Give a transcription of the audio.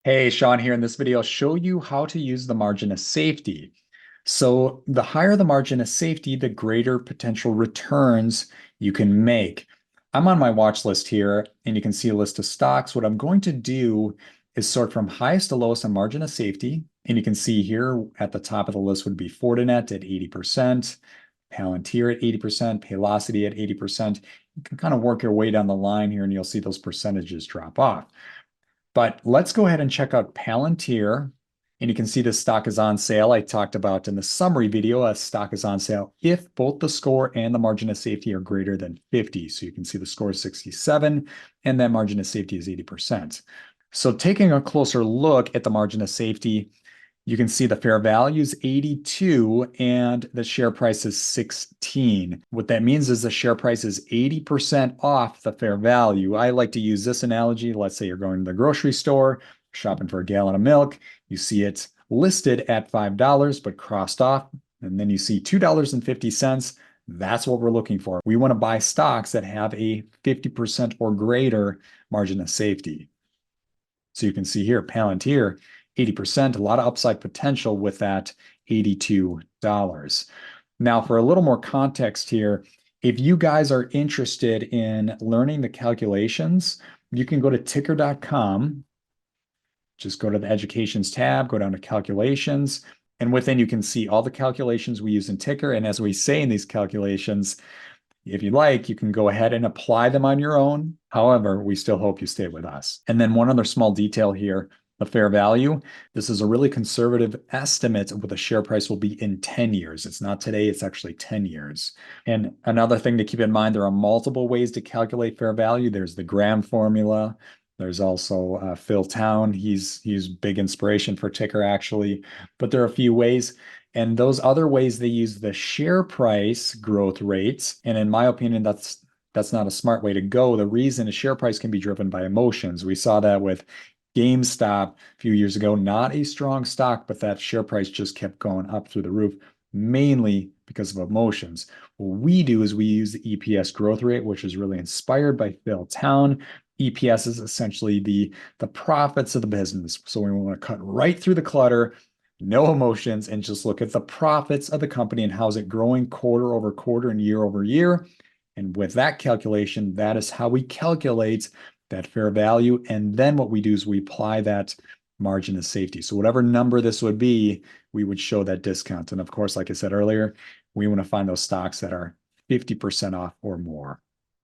Hey, Sean here. In this video, I'll show you how to use the margin of safety. So the higher the margin of safety, the greater potential returns you can make. I'm on my watch list here, and you can see a list of stocks. What I'm going to do is sort from highest to lowest on margin of safety. And you can see here at the top of the list would be Fortinet at 80%, Palantir at 80%, Paylocity at 80%. You can kind of work your way down the line here, and you'll see those percentages drop off. But let's go ahead and check out Palantir. And you can see this stock is on sale. I talked about in the summary video, a stock is on sale if both the score and the margin of safety are greater than 50. So you can see the score is 67 and that margin of safety is 80%. So taking a closer look at the margin of safety, you can see the fair value is 82 and the share price is 16. What that means is the share price is 80% off the fair value. I like to use this analogy. Let's say you're going to the grocery store, shopping for a gallon of milk. You see it listed at $5, but crossed off. And then you see $2.50. That's what we're looking for. We want to buy stocks that have a 50% or greater margin of safety. So you can see here, Palantir, 80%, a lot of upside potential with that $82. Now, for a little more context here, if you guys are interested in learning the calculations, you can go to Tykr.com. Just go to the Educations tab, go down to Calculations, and within you can see all the calculations we use in Tykr. And as we say in these calculations, if you like, you can go ahead and apply them on your own. However, we still hope you stay with us. And then one other small detail here, the fair value. This is a really conservative estimate of what the share price will be in 10 years. It's not today, it's actually 10 years. And another thing to keep in mind, there are multiple ways to calculate fair value. There's the Graham formula. There's also Phil Town. He's big inspiration for Tykr, actually. But there are a few ways. And those other ways, they use the share price growth rates. And in my opinion, that's not a smart way to go. The reason a share price can be driven by emotions. We saw that with GameStop a few years ago, not a strong stock, but that share price just kept going up through the roof, mainly because of emotions. What we do is we use the EPS growth rate, which is really inspired by Phil Town. EPS is essentially the profits of the business. So we want to cut right through the clutter, no emotions, and just look at the profits of the company and how's it growing quarter over quarter and year over year. And with that calculation, that is how we calculate that fair value. And then what we do is we apply that margin of safety. So whatever number this would be, we would show that discount. And of course, like I said earlier, we want to find those stocks that are 50% off or more.